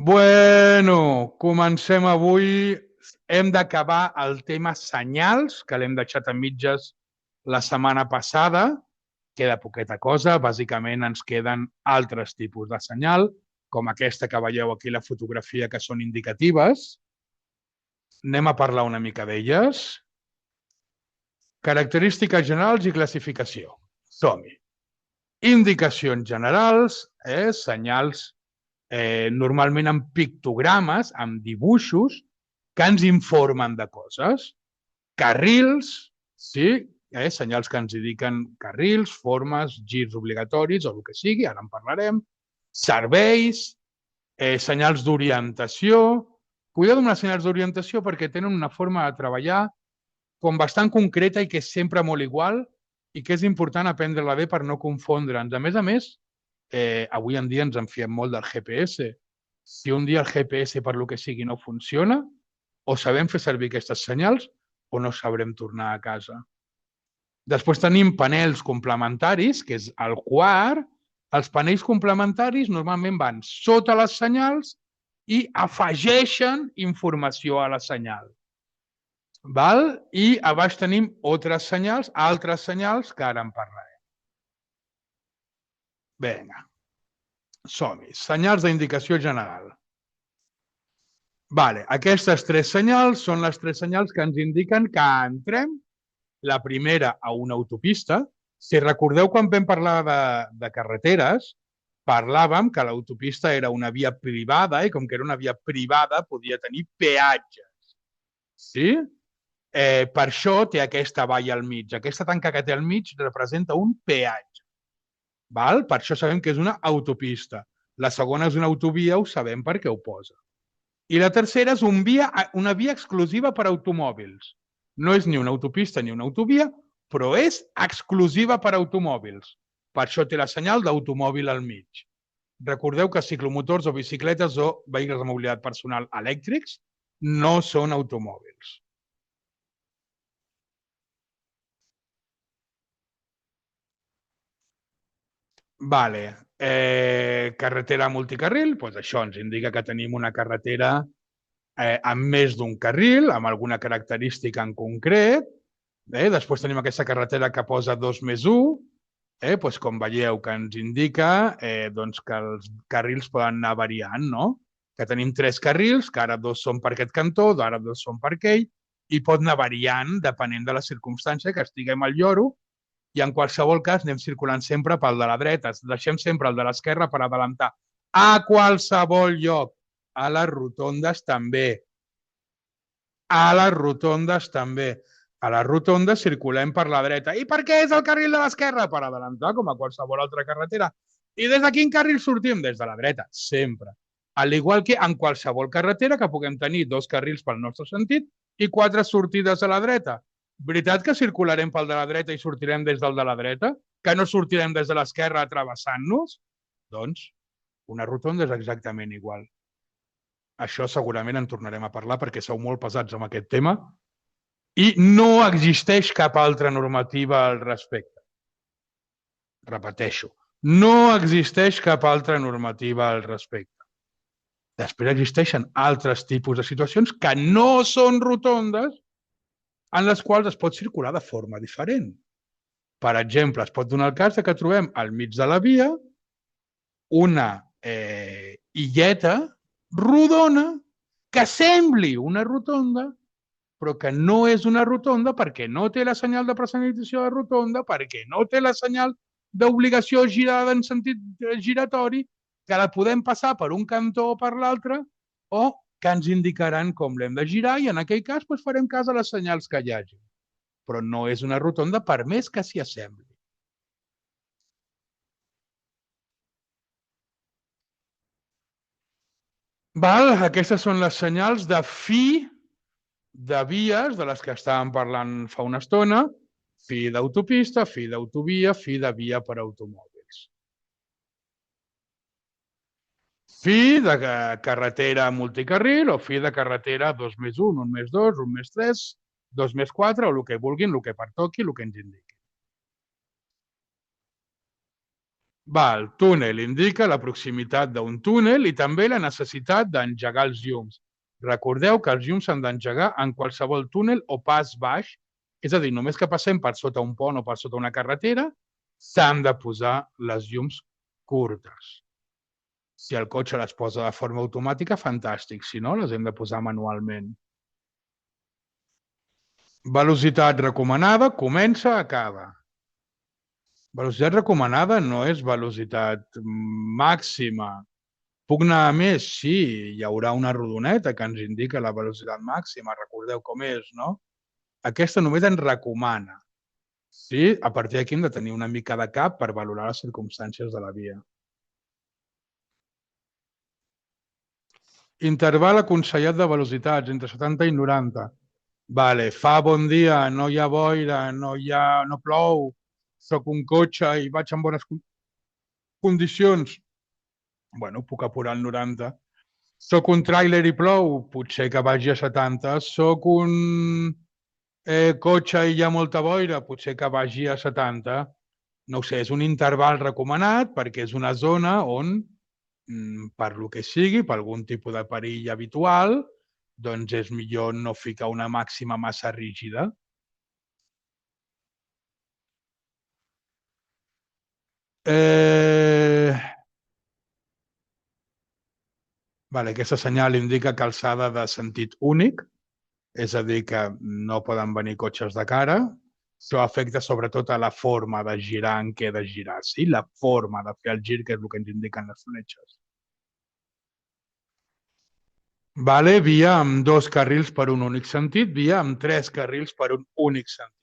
Bueno, comencem avui. Hem d'acabar el tema senyals, que l'hem deixat a mitges la setmana passada. Queda poqueta cosa. Bàsicament ens queden altres tipus de senyal, com aquesta que veieu aquí la fotografia, que són indicatives. Anem a parlar una mica d'elles. Característiques generals i classificació. Som-hi. Indicacions generals, senyals normalment amb pictogrames, amb dibuixos, que ens informen de coses. Carrils, sí, senyals que ens indiquen carrils, formes, girs obligatoris o el que sigui, ara en parlarem. Serveis, senyals d'orientació. Cuidado amb les senyals d'orientació perquè tenen una forma de treballar com bastant concreta i que és sempre molt igual i que és important aprendre-la bé per no confondre'ns. A més, avui en dia ens en fiem molt del GPS. Si un dia el GPS per lo que sigui no funciona, o sabem fer servir aquestes senyals o no sabrem tornar a casa. Després tenim panells complementaris, que és el quart. Els panells complementaris normalment van sota les senyals i afegeixen informació a la senyal. Val? I a baix tenim altres senyals que ara en parlarem. Vinga, som-hi. Senyals d'indicació general. Vale, aquestes tres senyals són les tres senyals que ens indiquen que entrem, la primera, a una autopista. Si recordeu, quan vam parlar de carreteres, parlàvem que l'autopista era una via privada i com que era una via privada podia tenir peatges. Sí? Per això té aquesta valla al mig. Aquesta tanca que té al mig representa un peatge. Val? Per això sabem que és una autopista. La segona és una autovia, ho sabem perquè ho posa. I la tercera és una via exclusiva per a automòbils. No és ni una autopista ni una autovia, però és exclusiva per a automòbils. Per això té la senyal d'automòbil al mig. Recordeu que ciclomotors o bicicletes o vehicles de mobilitat personal elèctrics no són automòbils. Vale. Carretera multicarril, doncs això ens indica que tenim una carretera amb més d'un carril, amb alguna característica en concret. Després tenim aquesta carretera que posa 2+1, doncs com veieu que ens indica doncs que els carrils poden anar variant, no? Que tenim 3 carrils, que ara 2 són per aquest cantó, ara 2 són per aquell, i pot anar variant depenent de la circumstància que estiguem al lloro, i en qualsevol cas anem circulant sempre pel de la dreta, deixem sempre el de l'esquerra per adelantar. A qualsevol lloc, a les rotondes també. A les rotondes també. A les rotondes circulem per la dreta. I per què és el carril de l'esquerra? Per adelantar, com a qualsevol altra carretera. I des de quin carril sortim? Des de la dreta, sempre. Al igual que en qualsevol carretera que puguem tenir 2 carrils pel nostre sentit i 4 sortides a la dreta. Veritat que circularem pel de la dreta i sortirem des del de la dreta? Que no sortirem des de l'esquerra travessant-nos? Doncs una rotonda és exactament igual. Això segurament en tornarem a parlar perquè sou molt pesats amb aquest tema i no existeix cap altra normativa al respecte. Repeteixo, no existeix cap altra normativa al respecte. Després existeixen altres tipus de situacions que no són rotondes en les quals es pot circular de forma diferent. Per exemple, es pot donar el cas que trobem al mig de la via una illeta rodona que sembli una rotonda, però que no és una rotonda perquè no té la senyal de personalització de rotonda, perquè no té la senyal d'obligació girada en sentit giratori, que la podem passar per un cantó o per l'altre, o que ens indicaran com l'hem de girar i en aquell cas doncs, farem cas a les senyals que hi hagi. Però no és una rotonda per més que s'hi assembli. Val? Aquestes són les senyals de fi de vies de les que estàvem parlant fa una estona, fi d'autopista, fi d'autovia, fi de via per a automòbils. Fi de carretera multicarril o fi de carretera 2+1, 1+2, 1+3, 2+4 o el que vulguin, el que pertoqui, el que ens indiqui. Val, túnel indica la proximitat d'un túnel i també la necessitat d'engegar els llums. Recordeu que els llums s'han d'engegar en qualsevol túnel o pas baix, és a dir, només que passem per sota un pont o per sota una carretera, s'han de posar les llums curtes. Si el cotxe les posa de forma automàtica, fantàstic. Si no, les hem de posar manualment. Velocitat recomanada, comença, acaba. Velocitat recomanada no és velocitat màxima. Puc anar a més? Sí, hi haurà una rodoneta que ens indica la velocitat màxima. Recordeu com és, no? Aquesta només ens recomana. Sí, a partir d'aquí hem de tenir una mica de cap per valorar les circumstàncies de la via. Interval aconsellat de velocitats entre 70 i 90. Vale, fa bon dia, no hi ha boira, no plou, soc un cotxe i vaig en bones condicions. Bueno, puc apurar el 90. Soc un tràiler i plou, potser que vagi a 70. Soc un cotxe i hi ha molta boira, potser que vagi a 70. No ho sé, és un interval recomanat perquè és una zona on, per lo que sigui, per algun tipus de perill habitual, doncs és millor no ficar una màxima massa rígida. Vale, aquesta senyal indica calçada de sentit únic, és a dir, que no poden venir cotxes de cara. Això afecta sobretot a la forma de girar en què he de girar, sí? La forma de fer el gir, que és el que ens indiquen les fletxes. Vale, via amb 2 carrils per un únic sentit, via amb 3 carrils per un únic sentit.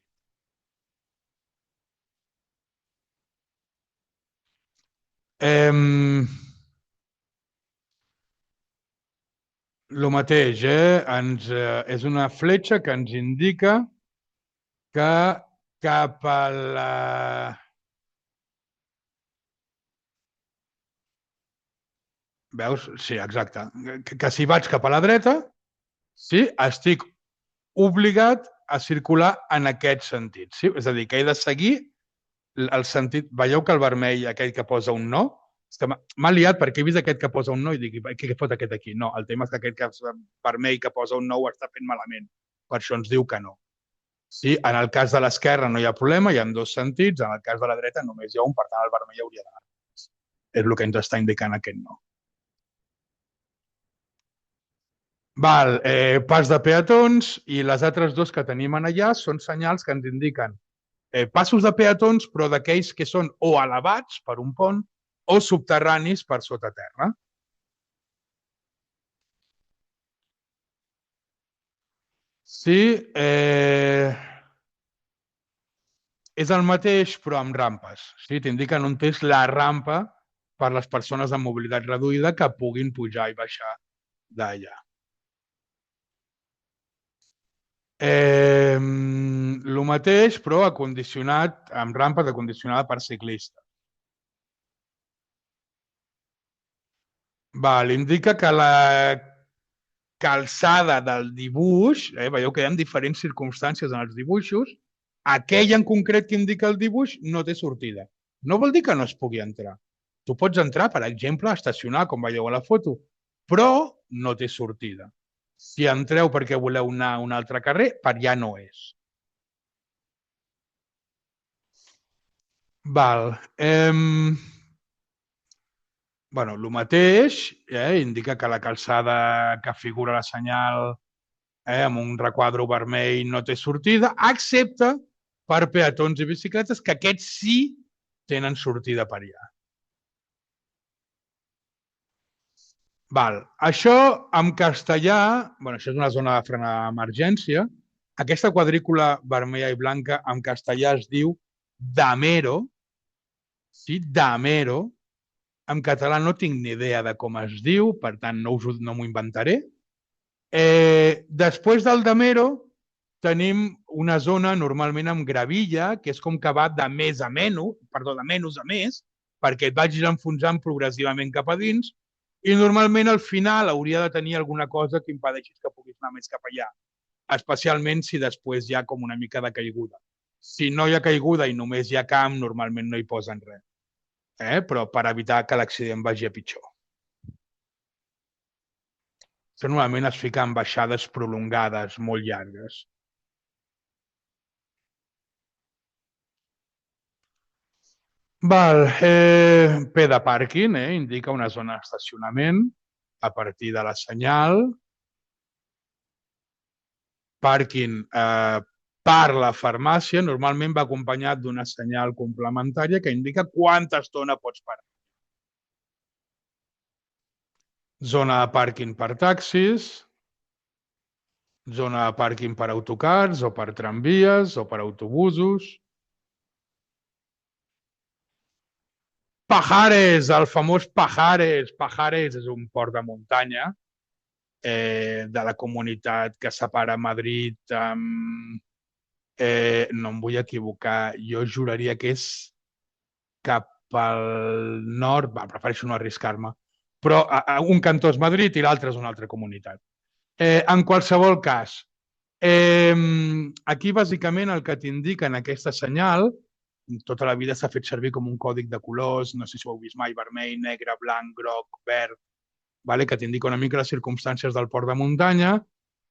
Lo mateix, és una fletxa que ens indica que cap a la... Veus? Sí, exacte. Que si vaig cap a la dreta, sí, estic obligat a circular en aquest sentit. Sí? És a dir, que he de seguir el sentit... Veieu que el vermell, aquell que posa un no, és que m'ha liat perquè he vist aquest que posa un no i dic, què fot aquest aquí? No, el tema és que aquest vermell que posa un no ho està fent malament. Per això ens diu que no. Sí, en el cas de l'esquerra no hi ha problema, hi ha 2 sentits, en el cas de la dreta només hi ha un, per tant el vermell hauria d'anar. És el que ens està indicant aquest no. Val, pas de peatons i les altres dos que tenim en allà són senyals que ens indiquen passos de peatons, però d'aquells que són o elevats per un pont o subterranis per sota terra. Sí, és el mateix, però amb rampes. Sí? T'indiquen on és la rampa per les persones amb mobilitat reduïda que puguin pujar i baixar d'allà. El mateix, però acondicionat, amb rampes acondicionada per ciclistes. Val, indica que la calçada del dibuix, veieu que hi ha diferents circumstàncies en els dibuixos, aquella en concret que indica el dibuix no té sortida. No vol dir que no es pugui entrar. Tu pots entrar, per exemple, a estacionar, com veieu a la foto, però no té sortida. Si entreu perquè voleu anar a un altre carrer, per allà no és. Val. Bueno, el mateix, indica que la calçada que figura la senyal amb un requadre vermell no té sortida, excepte per peatons i bicicletes, que aquests sí tenen sortida per allà. Val. Això en castellà, bueno, això és una zona de frena d'emergència, aquesta quadrícula vermella i blanca en castellà es diu damero, sí, damero. En català no tinc ni idea de com es diu, per tant no m'ho inventaré. Després del damero tenim una zona normalment amb gravilla, que és com que va de més a menys, perdó, de menys a més, perquè et vagis enfonsant progressivament cap a dins, i normalment al final hauria de tenir alguna cosa que impedeixi que puguis anar més cap allà, especialment si després hi ha com una mica de caiguda. Si no hi ha caiguda i només hi ha camp, normalment no hi posen res. però per evitar que l'accident vagi a pitjor. Això normalment es fica en baixades prolongades, molt llargues. Val, P de pàrquing, indica una zona d'estacionament a partir de la senyal. Pàrquing per la farmàcia normalment va acompanyat d'una senyal complementària que indica quanta estona pots parar. Zona de pàrquing per taxis, zona de pàrquing per autocars o per tramvies o per autobusos. Pajares, el famós Pajares. Pajares és un port de muntanya de la comunitat que separa Madrid amb... no em vull equivocar, jo juraria que és cap al nord, prefereixo no arriscar-me, però un cantó és Madrid i l'altre és una altra comunitat. En qualsevol cas, aquí bàsicament el que t'indica en aquesta senyal, tota la vida s'ha fet servir com un còdic de colors, no sé si ho heu vist mai, vermell, negre, blanc, groc, verd, que t'indica una mica les circumstàncies del port de muntanya.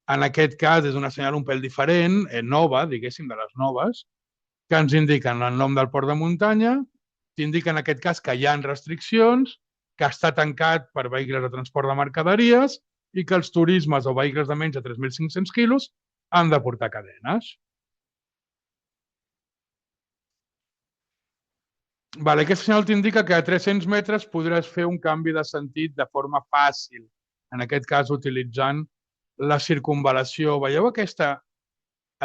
En aquest cas és una senyal un pèl diferent, nova, diguéssim, de les noves, que ens indiquen el nom del port de muntanya, t'indica en aquest cas que hi ha restriccions, que està tancat per vehicles de transport de mercaderies i que els turismes o vehicles de menys de 3.500 quilos han de portar cadenes. Vale, aquest senyal t'indica que a 300 metres podràs fer un canvi de sentit de forma fàcil, en aquest cas utilitzant la circunvalació. Veieu aquesta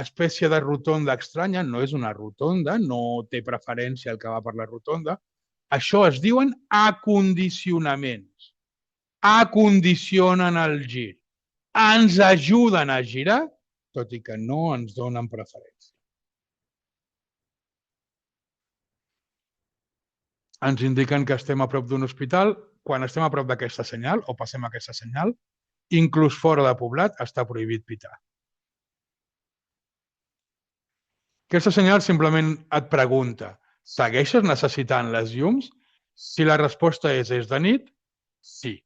espècie de rotonda estranya? No és una rotonda, no té preferència el que va per la rotonda. Això es diuen acondicionaments. Acondicionen el gir. Ens ajuden a girar, tot i que no ens donen preferència. Ens indiquen que estem a prop d'un hospital. Quan estem a prop d'aquesta senyal, o passem aquesta senyal, inclús fora de poblat, està prohibit pitar. Aquesta senyal simplement et pregunta: segueixes necessitant les llums? Si la resposta és de nit, sí.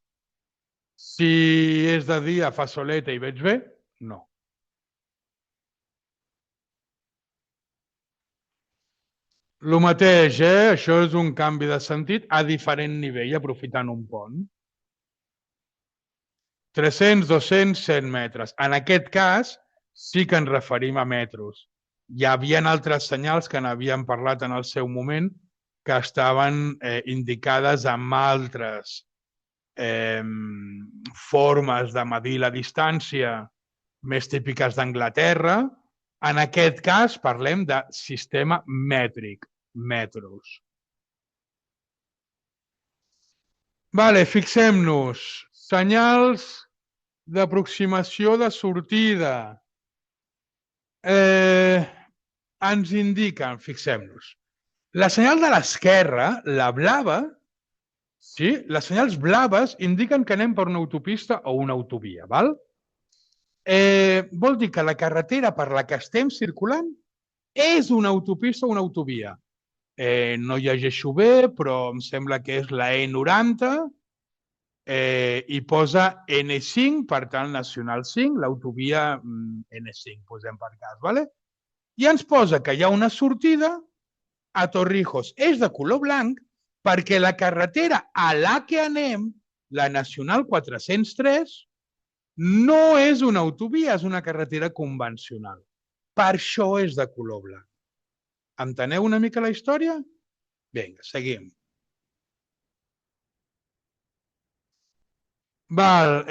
Si és de dia, fa soleta i veig bé, no. El mateix, això és un canvi de sentit a diferent nivell, aprofitant un pont. 300, 200, 100 metres. En aquest cas, sí que ens referim a metros. Hi havia altres senyals que n'havíem parlat en el seu moment que estaven indicades amb altres formes de medir la distància més típiques d'Anglaterra. En aquest cas parlem de sistema mètric, metros. Vale, fixem-nos. Senyals d'aproximació de sortida. Ens indiquen, fixem-nos, la senyal de l'esquerra, la blava, sí? Les senyals blaves indiquen que anem per una autopista o una autovia, val? Vol dir que la carretera per la que estem circulant és una autopista o una autovia. No llegeixo bé, però em sembla que és la E90 i posa N5, per tant, Nacional 5, l'autovia N5, posem per cas, ¿vale? I ens posa que hi ha una sortida a Torrijos. És de color blanc perquè la carretera a la que anem, la Nacional 403, no és una autovia, és una carretera convencional. Per això és de color blanc. Enteneu una mica la història? Vinga, seguim. Val,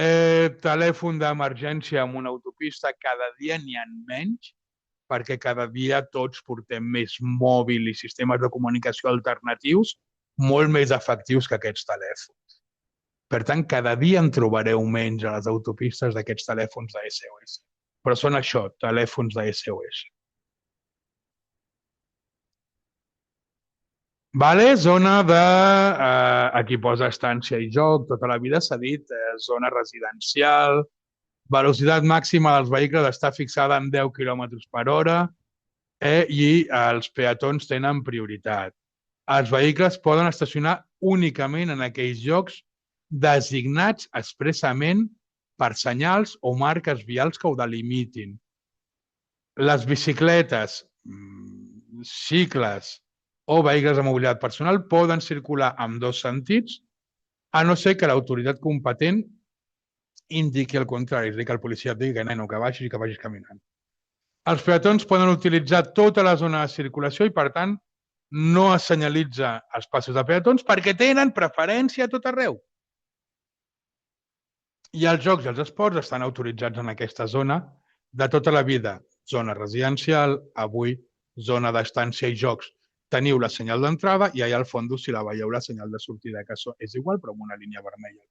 telèfon d'emergència amb una autopista, cada dia n'hi ha menys, perquè cada dia tots portem més mòbil i sistemes de comunicació alternatius molt més efectius que aquests telèfons. Per tant, cada dia en trobareu menys a les autopistes d'aquests telèfons de SOS. Però són això, telèfons de SOS. Vale, zona de... aquí posa estància i joc, tota la vida s'ha dit, zona residencial, velocitat màxima dels vehicles està fixada en 10 km per hora i els peatons tenen prioritat. Els vehicles poden estacionar únicament en aquells llocs designats expressament per senyals o marques vials que ho delimitin. Les bicicletes, cicles o vehicles de mobilitat personal poden circular en dos sentits, a no ser que l'autoritat competent indiqui el contrari, és a dir, que el policia et digui que, neno, que baixis i que vagis caminant. Els peatons poden utilitzar tota la zona de circulació i, per tant, no es senyalitza els passos de peatons perquè tenen preferència a tot arreu. I els jocs i els esports estan autoritzats en aquesta zona de tota la vida. Zona residencial, avui zona d'estància i jocs. Teniu la senyal d'entrada i allà al fons, si la veieu, la senyal de sortida, que és igual però amb una línia vermella.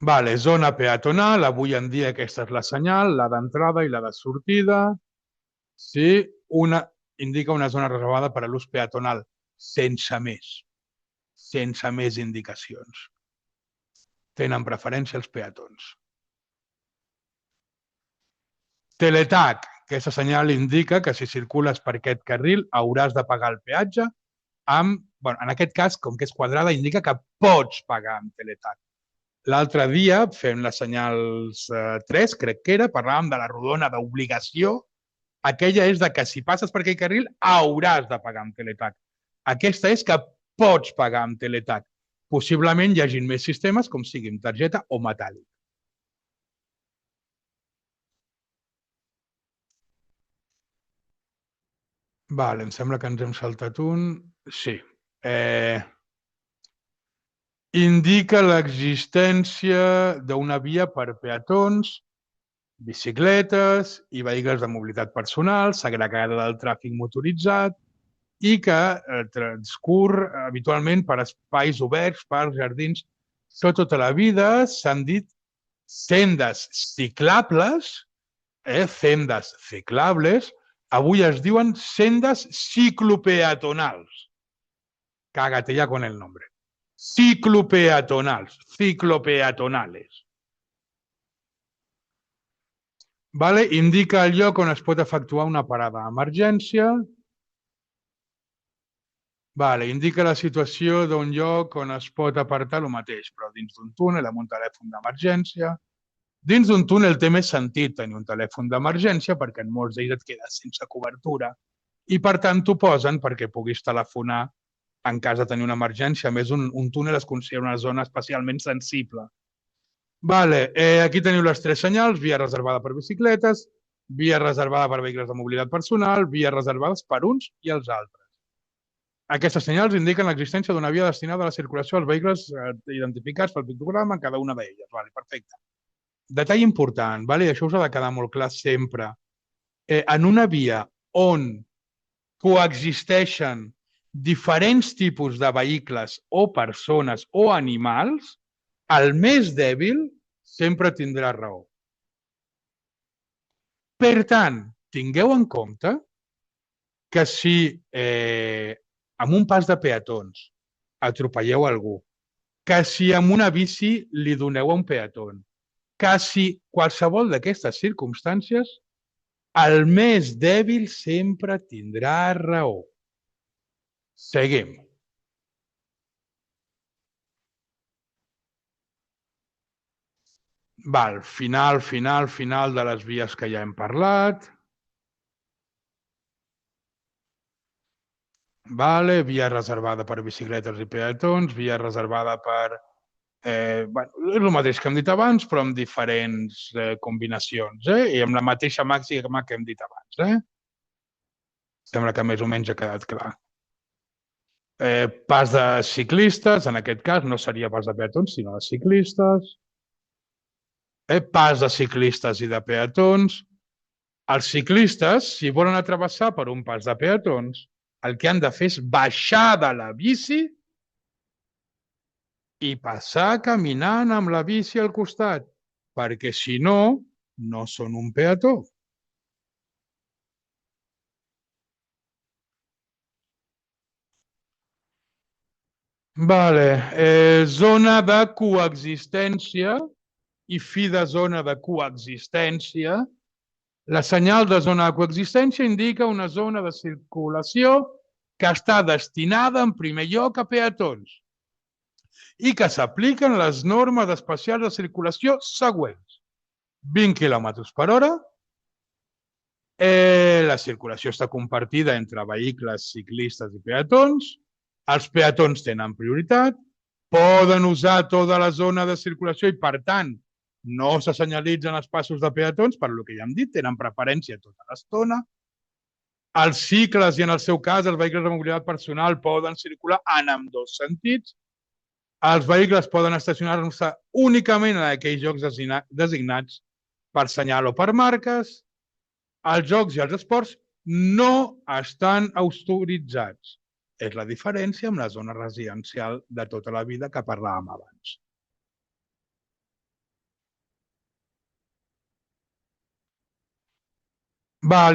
Vale, zona peatonal, avui en dia aquesta és la senyal, la d'entrada i la de sortida. Sí, indica una zona reservada per a l'ús peatonal, sense més indicacions. Tenen preferència els peatons. Teletac, aquesta senyal indica que si circules per aquest carril hauràs de pagar el peatge amb, bueno, en aquest cas, com que és quadrada, indica que pots pagar amb teletac. L'altre dia, fent les senyals 3, crec que era, parlàvem de la rodona d'obligació. Aquella és de que si passes per aquell carril hauràs de pagar amb teletac. Aquesta és que pots pagar amb teletac. Possiblement hi hagi més sistemes, com sigui amb targeta o metàl·lic. Vale, em sembla que ens hem saltat un. Sí. Indica l'existència d'una via per peatons, bicicletes i vehicles de mobilitat personal, segregada del tràfic motoritzat i que transcurre habitualment per espais oberts, parcs, jardins. Tota la vida s'han dit sendes ciclables, sendes ciclables, avui es diuen sendes ciclopeatonals. Cágate ya con el nombre. Ciclopeatonals, ciclopeatonales. Vale? Indica el lloc on es pot efectuar una parada d'emergència. Vale, indica la situació d'un lloc on es pot apartar el mateix, però dins d'un túnel amb un telèfon d'emergència. Dins d'un túnel té més sentit tenir un telèfon d'emergència perquè en molts d'ells et quedes sense cobertura i per tant t'ho posen perquè puguis telefonar en cas de tenir una emergència. A més, un túnel es considera una zona especialment sensible. Vale, aquí teniu les tres senyals: via reservada per bicicletes, via reservada per vehicles de mobilitat personal, vies reservades per uns i els altres. Aquestes senyals indiquen l'existència d'una via destinada a la circulació dels vehicles identificats pel pictograma en cada una d'elles. Vale, perfecte. Detall important, vale? Això us ha de quedar molt clar sempre. En una via on coexisteixen diferents tipus de vehicles o persones o animals, el més dèbil sempre tindrà raó. Per tant, tingueu en compte que si amb un pas de peatons atropelleu algú, que si amb una bici li doneu a un peató, que si qualsevol d'aquestes circumstàncies, el més dèbil sempre tindrà raó. Seguim. Val, final de les vies que ja hem parlat. Vale, via reservada per bicicletes i peatons, via reservada per... bueno, és el mateix que hem dit abans, però amb diferents combinacions, i amb la mateixa màxima que hem dit abans. Sembla que més o menys ha quedat clar. Pas de ciclistes, en aquest cas no seria pas de peatons, sinó de ciclistes. Pas de ciclistes i de peatons. Els ciclistes, si volen travessar per un pas de peatons, el que han de fer és baixar de la bici i passar caminant amb la bici al costat, perquè si no, no són un peató. Vale. Zona de coexistència i fi de zona de coexistència. La senyal de zona de coexistència indica una zona de circulació que està destinada en primer lloc a peatons i que s'apliquen les normes especials de circulació següents. 20 km per hora. La circulació està compartida entre vehicles, ciclistes i peatons. Els peatons tenen prioritat, poden usar tota la zona de circulació i, per tant, no se senyalitzen els passos de peatons, per lo que ja hem dit, tenen preferència tota l'estona. Els cicles i, en el seu cas, els vehicles de mobilitat personal poden circular en ambdós sentits. Els vehicles poden estacionar-se únicament en aquells llocs designats per senyal o per marques. Els jocs i els esports no estan autoritzats. És la diferència amb la zona residencial de tota la vida que parlàvem abans.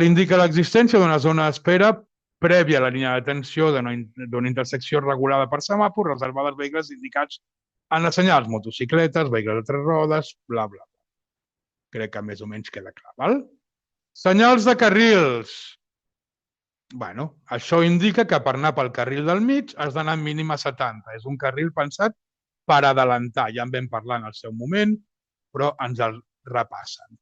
Indica l'existència d'una zona d'espera prèvia a la línia d'atenció d'una intersecció regulada per semàfor reservada als vehicles indicats en les senyals, motocicletes, vehicles de 3 rodes, bla, bla. Crec que més o menys queda clar, val? Senyals de carrils. Això indica que per anar pel carril del mig has d'anar mínim a 70. És un carril pensat per adelantar. Ja en vam parlar en el seu moment, però ens el repassen.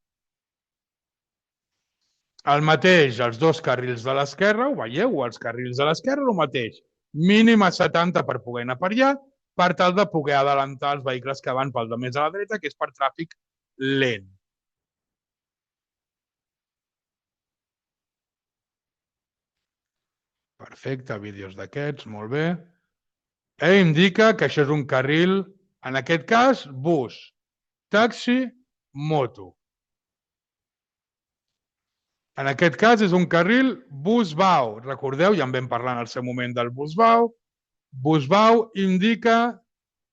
El mateix, els dos carrils de l'esquerra, ho veieu? Els carrils de l'esquerra, el mateix. Mínim a 70 per poder anar per allà, per tal de poder adelantar els vehicles que van pel de més a la dreta, que és per tràfic lent. Perfecte, vídeos d'aquests, molt bé. Indica que això és un carril, en aquest cas, bus, taxi, moto. En aquest cas és un carril bus-bau. Recordeu, ja en vam parlar en el seu moment del bus-bau. Bus-bau indica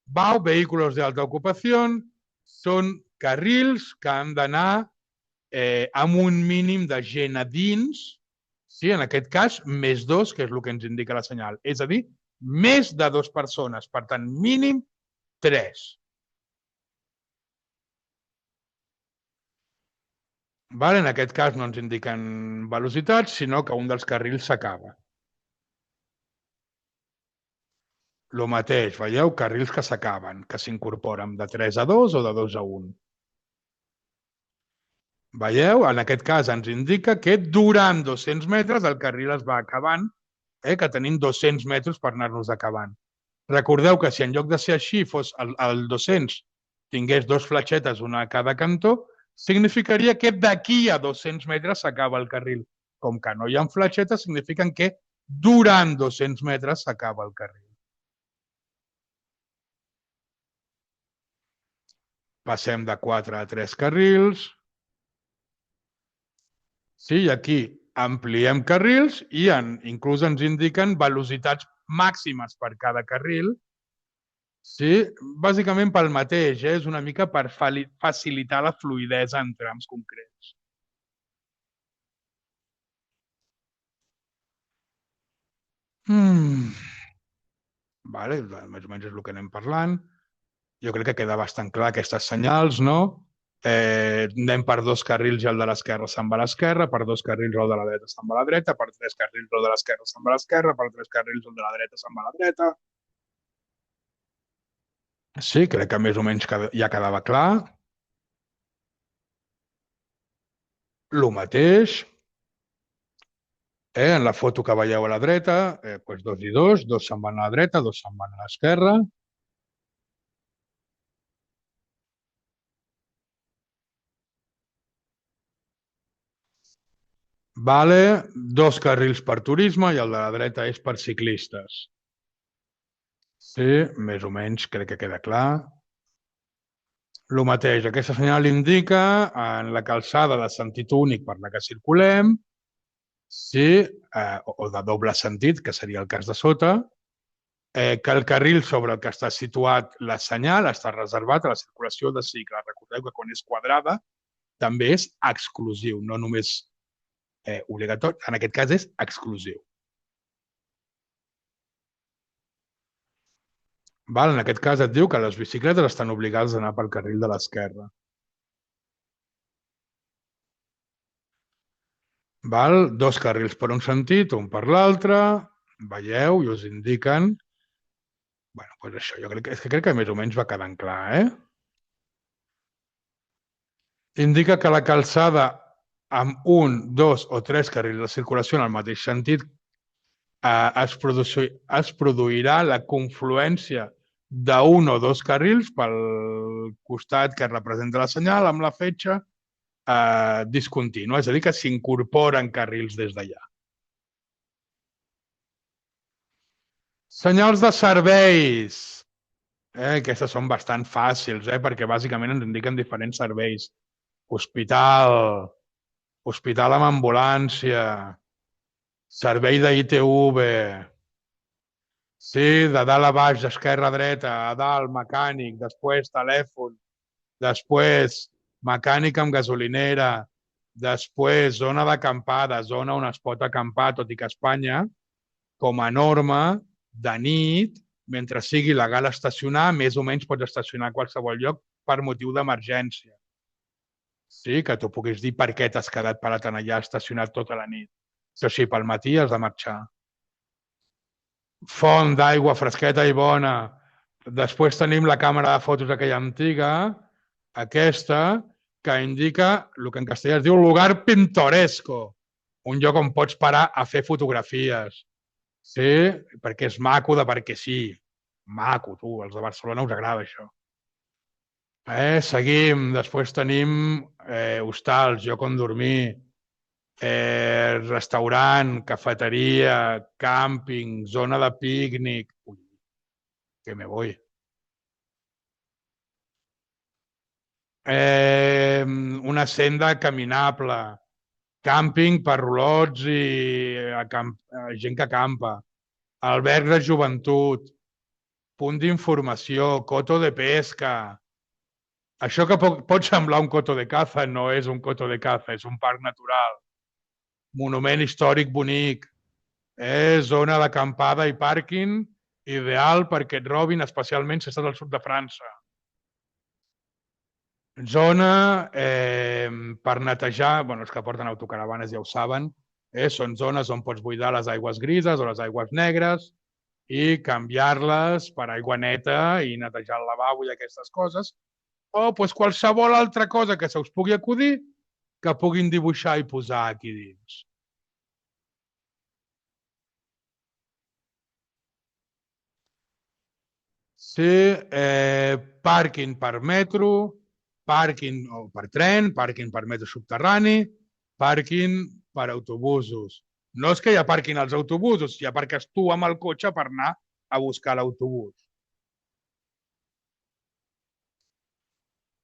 BAU, vehículos de alta ocupació, són carrils que han d'anar amb un mínim de gent a dins, sí, en aquest cas, més 2, que és el que ens indica la senyal. És a dir, més de 2 persones, per tant, mínim 3. En aquest cas no ens indiquen velocitats, sinó que un dels carrils s'acaba. El mateix, veieu? Carrils que s'acaben, que s'incorporen de 3 a 2 o de 2 a 1. Veieu? En aquest cas ens indica que durant 200 metres el carril es va acabant, que tenim 200 metres per anar-nos acabant. Recordeu que si en lloc de ser així fos el 200 tingués 2 fletxetes, una a cada cantó, significaria que d'aquí a 200 metres s'acaba el carril. Com que no hi ha fletxetes, signifiquen que durant 200 metres s'acaba el carril. Passem de 4 a 3 carrils. Sí, i aquí ampliem carrils i inclús ens indiquen velocitats màximes per cada carril. Sí, bàsicament pel mateix, és una mica per facilitar la fluïdesa en trams concrets. Vale, més o menys és el que anem parlant. Jo crec que queda bastant clar aquestes senyals, no? Anem per 2 carrils i el de l'esquerra se'n va a l'esquerra, per 2 carrils el de la dreta se'n va a la dreta, per 3 carrils el de l'esquerra se'n va a l'esquerra, per 3 carrils el de la dreta se'n va a la dreta. Sí, crec que més o menys ja quedava clar. El mateix. En la foto que veieu a la dreta, doncs 2 i 2, 2 se'n van a la dreta, 2 se'n van a l'esquerra. Vale, 2 carrils per turisme i el de la dreta és per ciclistes. Sí, més o menys crec que queda clar. El mateix, aquesta senyal indica en la calçada de sentit únic per la que circulem, sí, o de doble sentit, que seria el cas de sota, que el carril sobre el que està situat la senyal està reservat a la circulació de cicle. Recordeu que quan és quadrada també és exclusiu, no només obligatori, en aquest cas és exclusiu. En aquest cas et diu que les bicicletes estan obligades a anar pel carril de l'esquerra. val? 2 carrils per un sentit, un per l'altre, veieu i us indiquen... Bueno, doncs això, jo crec que més o menys va quedant clar, eh? Indica que la calçada amb un, dos o tres carrils de circulació en el mateix sentit es produirà la confluència d'un o dos carrils pel costat que representa la senyal amb la fetge discontínua, és a dir, que s'incorporen carrils des d'allà. Senyals de serveis. Aquestes són bastant fàcils, perquè bàsicament ens indiquen diferents serveis. Hospital, hospital amb ambulància, servei d'ITV, sí, de dalt a baix, d'esquerra a dreta, a dalt, mecànic, després telèfon, després mecànic amb gasolinera, després zona d'acampada, zona on es pot acampar, tot i que a Espanya, com a norma, de nit, mentre sigui legal estacionar, més o menys pots estacionar a qualsevol lloc per motiu d'emergència. Sí, que tu puguis dir per què t'has quedat parat en allà estacionat tota la nit. Això sí, pel matí has de marxar. Font d'aigua fresqueta i bona. Després tenim la càmera de fotos aquella antiga, aquesta, que indica el que en castellà es diu lugar pintoresco, un lloc on pots parar a fer fotografies. Sí, perquè és maco de perquè sí. Maco, tu, als de Barcelona us agrada això. Seguim, després tenim hostals, lloc on dormir, restaurant, cafeteria, càmping, zona de pícnic. Ui, que me voy. Una senda caminable, càmping per rolots i gent que acampa, alberg de joventut, punt d'informació, coto de pesca. Això que pot semblar un coto de caza no és un coto de caza, és un parc natural. Monument històric bonic, zona d'acampada i pàrquing ideal perquè et robin, especialment si estàs al sud de França. Zona per netejar, bueno, els que porten autocaravanes ja ho saben, són zones on pots buidar les aigües grises o les aigües negres i canviar-les per aigua neta i netejar el lavabo i aquestes coses, o pues, qualsevol altra cosa que se us pugui acudir que puguin dibuixar i posar aquí dins. Sí, pàrquing per metro, pàrquing per tren, pàrquing per metro subterrani, pàrquing per autobusos. No és que hi ha pàrquing als autobusos, hi ha aparques tu amb el cotxe per anar a buscar l'autobús.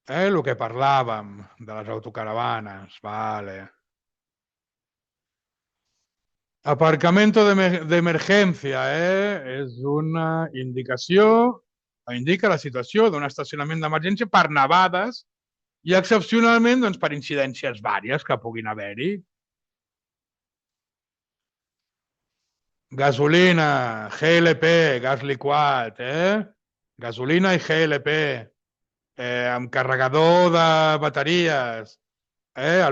El que parlàvem de les autocaravanes, vale. Aparcamiento de emergència, és una indicació, indica la situació d'un estacionament d'emergència per nevades i excepcionalment doncs, per incidències vàries que puguin haver-hi. Gasolina, GLP, gas liquat, gasolina i GLP, amb carregador de bateries.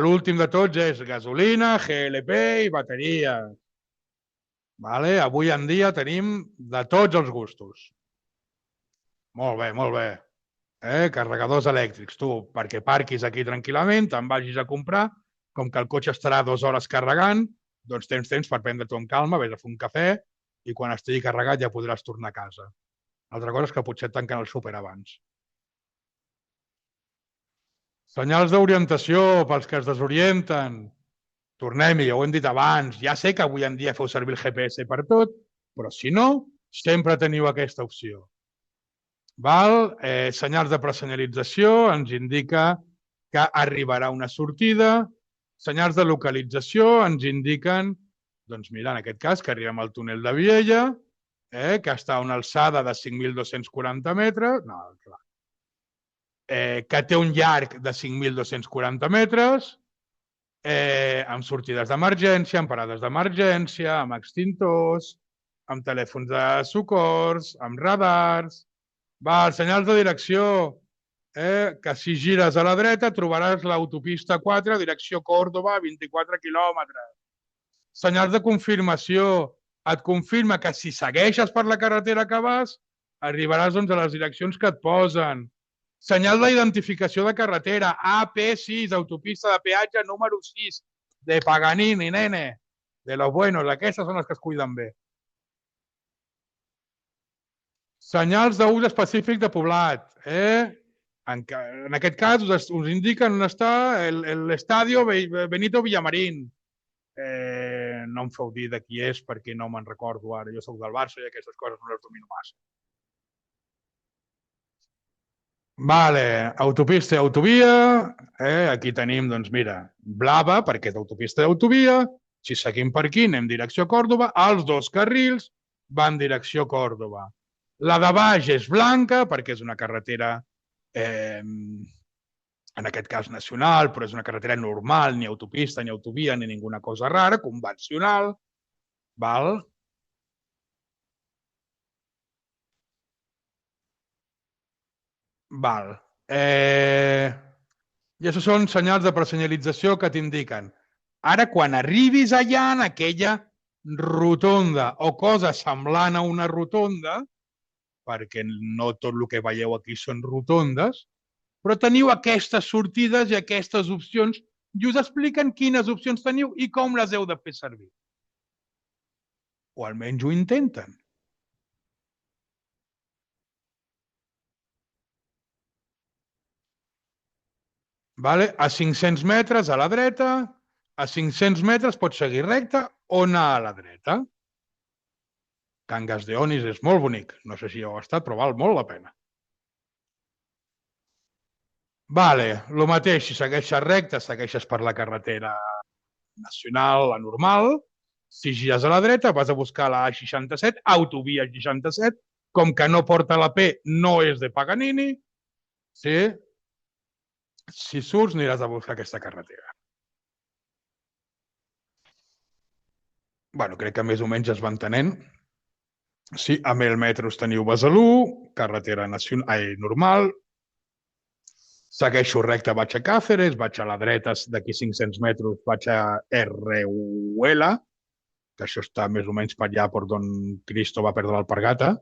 L'últim de tots és gasolina, GLP i bateries. Vale? Avui en dia tenim de tots els gustos. Molt bé, molt bé. Carregadors elèctrics, tu, perquè parquis aquí tranquil·lament, te'n vagis a comprar, com que el cotxe estarà 2 hores carregant, doncs tens temps per prendre-t'ho amb calma, vés a fer un cafè i quan estigui carregat ja podràs tornar a casa. Altra cosa és que potser et tanquen el súper abans. Senyals d'orientació pels que es desorienten. Tornem-hi, ja ho hem dit abans. Ja sé que avui en dia feu servir el GPS per tot, però si no, sempre teniu aquesta opció. Val? Senyals de presenyalització ens indica que arribarà una sortida. Senyals de localització ens indiquen, doncs mira, en aquest cas, que arribem al túnel de Viella, que està a una alçada de 5.240 metres, no, clar, que té un llarg de 5.240 metres, amb sortides d'emergència, amb parades d'emergència, amb extintors, amb telèfons de socors, amb radars. Senyals de direcció, que si gires a la dreta trobaràs l'autopista 4, direcció Còrdoba, 24 quilòmetres. Senyals de confirmació. Et confirma que si segueixes per la carretera que vas, arribaràs doncs, a les direccions que et posen. Senyal d'identificació de carretera. AP6, autopista de peatge número 6, de Paganini, nene. De los buenos. Aquestes són les que es cuiden bé. Senyals d'ús específic de poblat. En aquest cas us indiquen on està l'estadio Benito Villamarín. No em feu dir de qui és perquè no me'n recordo ara. Jo sóc del Barça i aquestes coses no les domino massa. Vale, autopista i autovia. Aquí tenim, doncs mira, blava perquè és autopista i autovia. Si seguim per aquí, anem direcció a Còrdoba. Els dos carrils van direcció a Còrdoba. La de baix és blanca perquè és una carretera, en aquest cas nacional, però és una carretera normal, ni autopista, ni autovia, ni ninguna cosa rara, convencional. Val? Val. I això són senyals de presenyalització que t'indiquen. Ara, quan arribis allà en aquella rotonda o cosa semblant a una rotonda, perquè no tot el que veieu aquí són rotondes, però teniu aquestes sortides i aquestes opcions i us expliquen quines opcions teniu i com les heu de fer servir. O almenys ho intenten. Vale? A 500 metres a la dreta, a 500 metres pots seguir recte o anar a la dreta. Cangas de Onís és molt bonic. No sé si heu estat, però val molt la pena. Vale, el mateix, si segueixes recte, segueixes per la carretera nacional, la normal. Si gires a la dreta, vas a buscar la A67, autovia 67, com que no porta la P, no és de Paganini. Sí? Si surts, aniràs a buscar aquesta carretera. Bueno, crec que més o menys es va entenent. Sí, a 1.000 metres teniu Besalú, carretera nacional, normal. Segueixo recte, vaig a Càceres, vaig a la dreta, d'aquí 500 metres vaig a RUL, que això està més o menys per allà per on Cristo va perdre l'alpargata.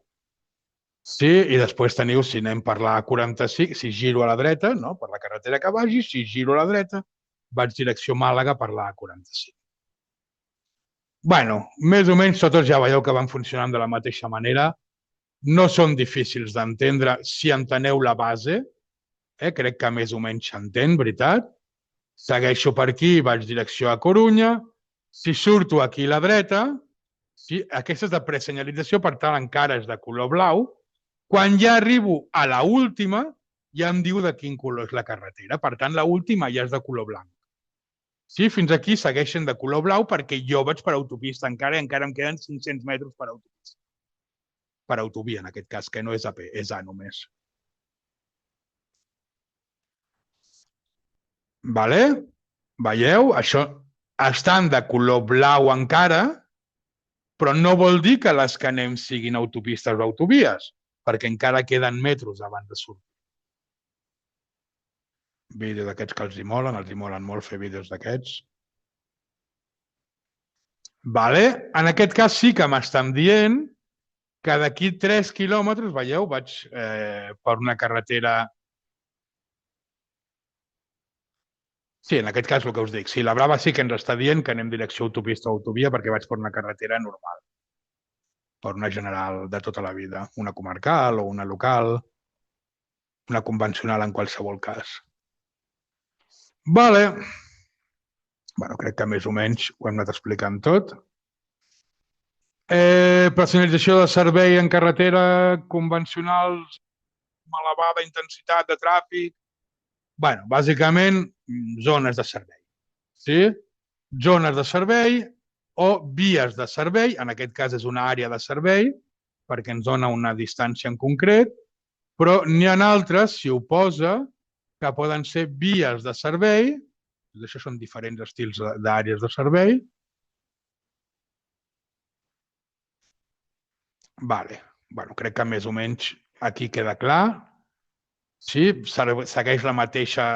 Sí, i després teniu, si anem per la 45, si giro a la dreta, no? Per la carretera que vagi, si giro a la dreta, vaig direcció Màlaga per la 45. Bueno, més o menys tots ja veieu que van funcionant de la mateixa manera. No són difícils d'entendre si enteneu la base. Crec que més o menys s'entén, veritat? Segueixo per aquí, vaig direcció a Corunya. Si surto aquí a la dreta, sí, aquesta és de presenyalització, per tant encara és de color blau. Quan ja arribo a la última, ja em diu de quin color és la carretera. Per tant, la última ja és de color blanc. Sí, fins aquí segueixen de color blau perquè jo vaig per autopista encara i encara em queden 500 metres per autopista. Per autovia, en aquest cas, que no és AP, és A només. Vale? Veieu? Això estan de color blau encara, però no vol dir que les que anem siguin autopistes o autovies, perquè encara queden metros abans de sortir. Vídeo d'aquests que els hi molen molt fer vídeos d'aquests. Vale? En aquest cas sí que m'estan dient que d'aquí 3 quilòmetres, veieu, vaig per una carretera. Sí, en aquest cas el que us dic. Sí, la Brava sí que ens està dient que anem direcció autopista o autovia perquè vaig per una carretera normal. Per una general de tota la vida. Una comarcal o una local. Una convencional en qualsevol cas. Vale. Bueno, crec que més o menys ho hem anat explicant tot. Personalització de servei en carretera convencionals, elevada intensitat de tràfic. Bueno, bàsicament, zones de servei. Sí? Zones de servei o vies de servei, en aquest cas és una àrea de servei, perquè ens dona una distància en concret, però n'hi ha altres, si ho posa, que poden ser vies de servei, això són diferents estils d'àrees de servei. Vale. Bueno, crec que més o menys aquí queda clar. Sí, segueix la mateixa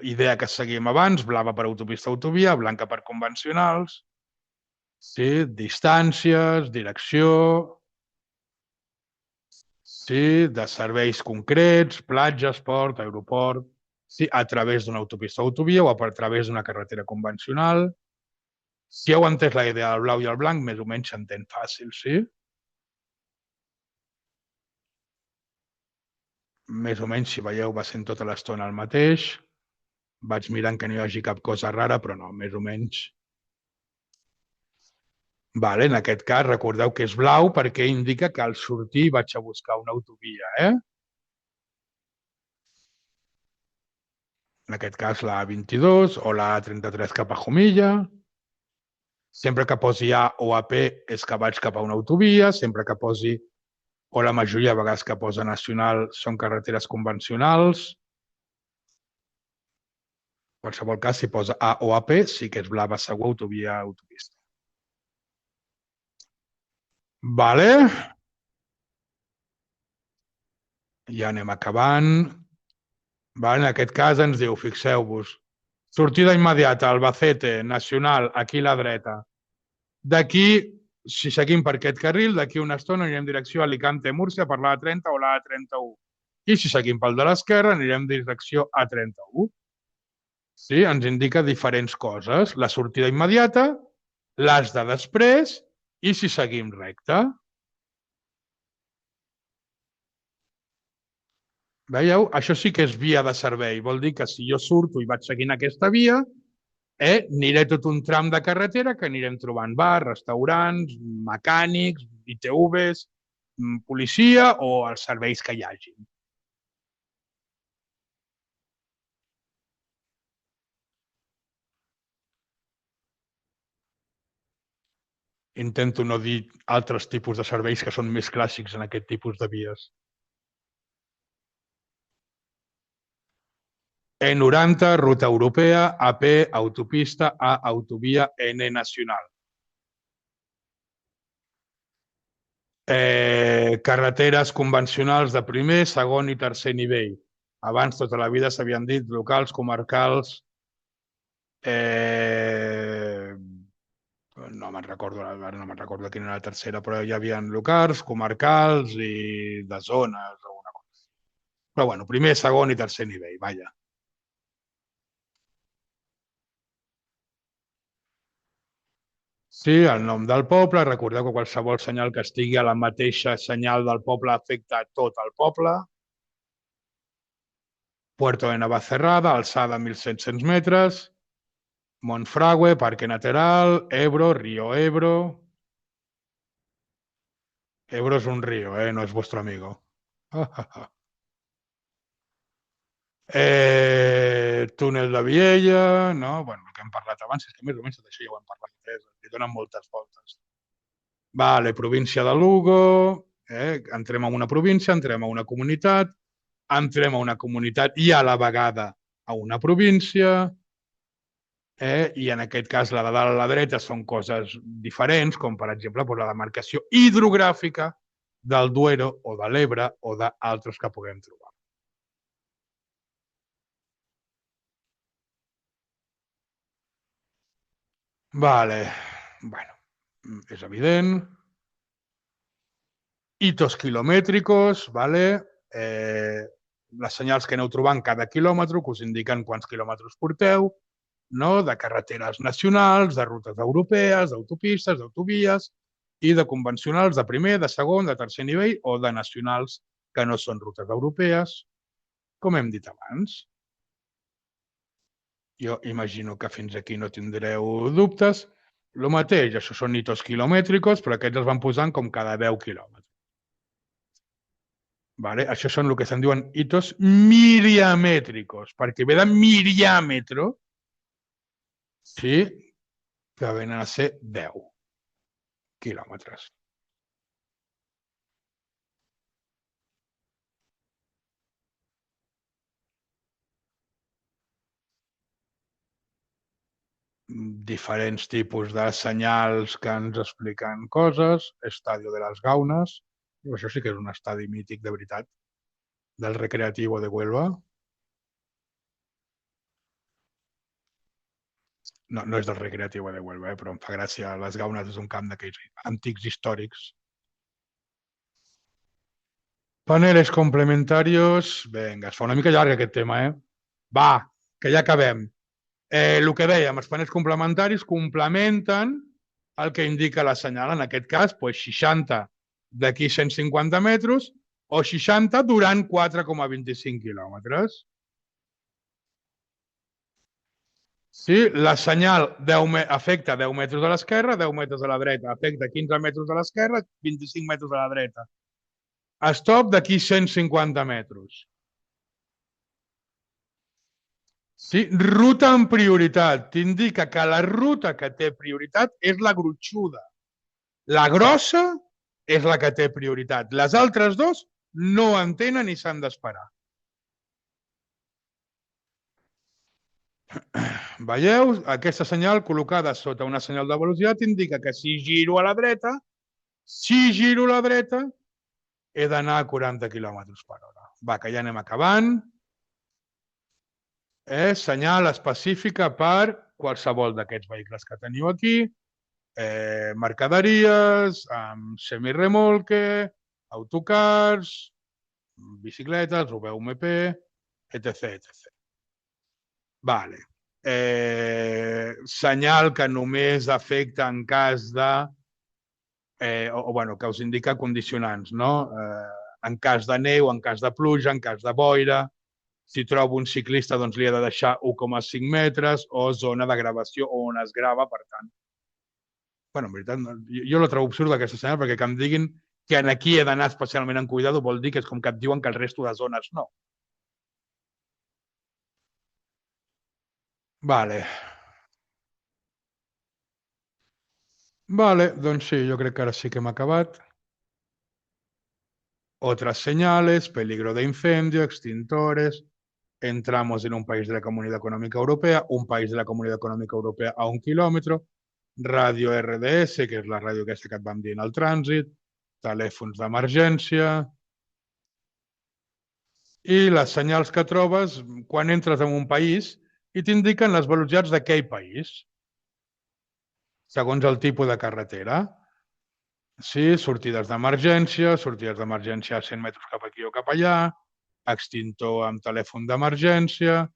idea que seguíem abans, blava per autopista autovia, blanca per convencionals, sí, distàncies, direcció, sí, de serveis concrets, platges, port, aeroport, sí, a través d'una autopista o autovia o a través d'una carretera convencional. Si heu entès la idea del blau i el blanc, més o menys s'entén fàcil, sí? Més o menys, si veieu, va sent tota l'estona el mateix. Vaig mirant que no hi hagi cap cosa rara, però no, més o menys. Vale, en aquest cas, recordeu que és blau perquè indica que al sortir vaig a buscar una autovia, eh? En aquest cas, la A22 o la A33 cap a Jumilla. Sempre que posi A o AP és que vaig cap a una autovia. Sempre que posi, o la majoria de vegades que posa nacional, són carreteres convencionals. En qualsevol cas, si posa A o AP, sí que és blava segur, autovia, autopista. Vale? Ja anem acabant. Vale? En aquest cas ens diu, fixeu-vos, sortida immediata, Albacete, Nacional, aquí a la dreta. D'aquí, si seguim per aquest carril, d'aquí una estona anirem en direcció a Alicante, Múrcia, per l'A30 o l'A31. I si seguim pel de l'esquerra, anirem en direcció A31. Sí, ens indica diferents coses. La sortida immediata, l'as de després i si seguim recte. Veieu? Això sí que és via de servei. Vol dir que si jo surto i vaig seguint aquesta via, aniré tot un tram de carretera que anirem trobant bars, restaurants, mecànics, ITVs, policia o els serveis que hi hagi. Intento no dir altres tipus de serveis que són més clàssics en aquest tipus de vies. E90, ruta europea, AP, autopista, A, autovia, N nacional. Carreteres convencionals de primer, segon i tercer nivell. Abans tota la vida s'havien dit locals, comarcals, no me'n recordo, ara no me'n recordo quina era la tercera, però hi havia locals, comarcals i de zones, alguna cosa. Però bueno, primer, segon i tercer nivell, vaja. Sí, el nom del poble. Recordeu que qualsevol senyal que estigui a la mateixa senyal del poble afecta tot el poble. Puerto de Navacerrada, alçada 1.700 metres. Monfragüe, Parque Natural, Ebro, Río Ebro. Ebro es un río, no es vuestro amigo. Túnel de Viella, no? Bueno, el que hem parlat abans, és que més o menys tot això ja ho hem parlat, li donen moltes voltes. Vale, província de Lugo, entrem a una província, entrem a una comunitat, entrem a una comunitat i a la vegada a una província, i en aquest cas la de dalt a la dreta són coses diferents, com per exemple la demarcació hidrogràfica del Duero o de l'Ebre o d'altres que puguem trobar. Vale, bueno, és evident. Hitos quilomètricos, vale? Les senyals que aneu trobant cada quilòmetre que us indiquen quants quilòmetres porteu, no? De carreteres nacionals, de rutes europees, d'autopistes, d'autovies i de convencionals de primer, de segon, de tercer nivell o de nacionals que no són rutes europees, com hem dit abans. Jo imagino que fins aquí no tindreu dubtes. El mateix, això són hitos quilomètricos, però aquests els van posant com cada 10 quilòmetres. Vale? Això són el que se'n diuen hitos miriamètricos, perquè ve de miriàmetro, sí, que venen a ser 10 quilòmetres. Diferents tipus de senyals que ens expliquen coses, Estadio de las Gaunes, això sí que és un estadi mític de veritat, del Recreativo de Huelva. No, no és del Recreativo de Huelva, però em fa gràcia. Les Gaunes és un camp d'aquells antics històrics. Paneles complementarios. Vinga, es fa una mica llarg aquest tema, eh? Va, que ja acabem. El que dèiem, els panells complementaris complementen el que indica la senyal. En aquest cas, doncs 60 d'aquí 150 metres o 60 durant 4,25 quilòmetres. Sí, la senyal afecta 10 metres a l'esquerra, 10 metres a la dreta, afecta 15 metres a l'esquerra, 25 metres a la dreta. Stop d'aquí 150 metres. Sí, ruta en prioritat. T'indica que la ruta que té prioritat és la gruixuda. La grossa és la que té prioritat. Les altres dos no en tenen i s'han d'esperar. Veieu? Aquesta senyal col·locada sota una senyal de velocitat indica que si giro a la dreta, he d'anar a 40 km per hora. Va, que ja anem acabant. Senyal específica per qualsevol d'aquests vehicles que teniu aquí. Mercaderies, amb semirremolque, autocars, bicicletes, UVMP, etc, etc. Vale. Senyal que només afecta en cas de... bueno, que us indica condicionants, no? En cas de neu, en cas de pluja, en cas de boira, si trobo un ciclista doncs li he de deixar 1,5 metres o zona de gravació on es grava, per tant. Bueno, en veritat, jo la trobo absurda aquesta senyal perquè que em diguin que en aquí he d'anar especialment en cuidado vol dir que és com que et diuen que el resto de zones no. Vale. Vale, doncs sí, jo crec que ara sí que hem acabat. Otras señales, peligro de incendio, extintores. Entramos en un país de la Comunidad Económica Europea, un país de la Comunidad Económica Europea a 1 quilòmetre, ràdio RDS, que és la ràdio aquesta que et vam dir en el trànsit, telèfons d'emergència i les senyals que trobes quan entres en un país i t'indiquen les velocitats d'aquell país, segons el tipus de carretera. Sí, sortides d'emergència a 100 metres cap aquí o cap allà, extintor amb telèfon d'emergència,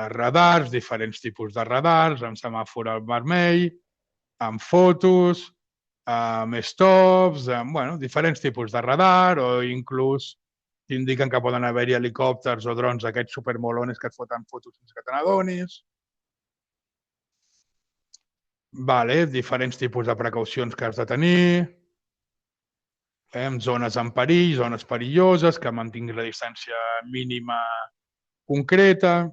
radars, diferents tipus de radars, amb semàfor al vermell, amb fotos, amb stops, amb bueno, diferents tipus de radar o inclús t'indiquen que poden haver-hi helicòpters o drons aquests supermolones que et foten fotos sense que te n'adonis. Vale, diferents tipus de precaucions que has de tenir, en zones en perill, zones perilloses, que mantinguis la distància mínima concreta,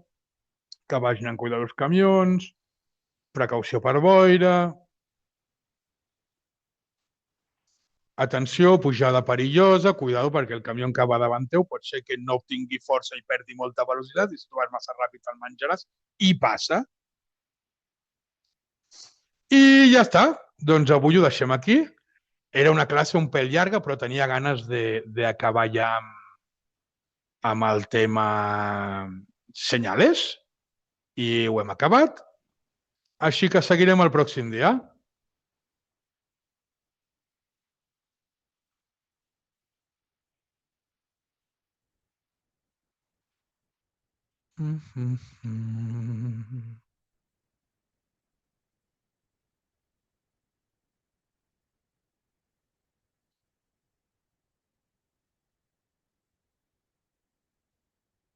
que vagin en cuidar dels camions, precaució per boira, atenció, pujada perillosa, cuidado perquè el camió que va davant teu pot ser que no tingui força i perdi molta velocitat i si tu vas massa ràpid te'l menjaràs i passa. I ja està. Doncs avui ho deixem aquí. Era una classe un pèl llarga, però tenia ganes d'acabar ja amb el tema senyales i ho hem acabat. Així que seguirem el pròxim dia. Mm -hmm.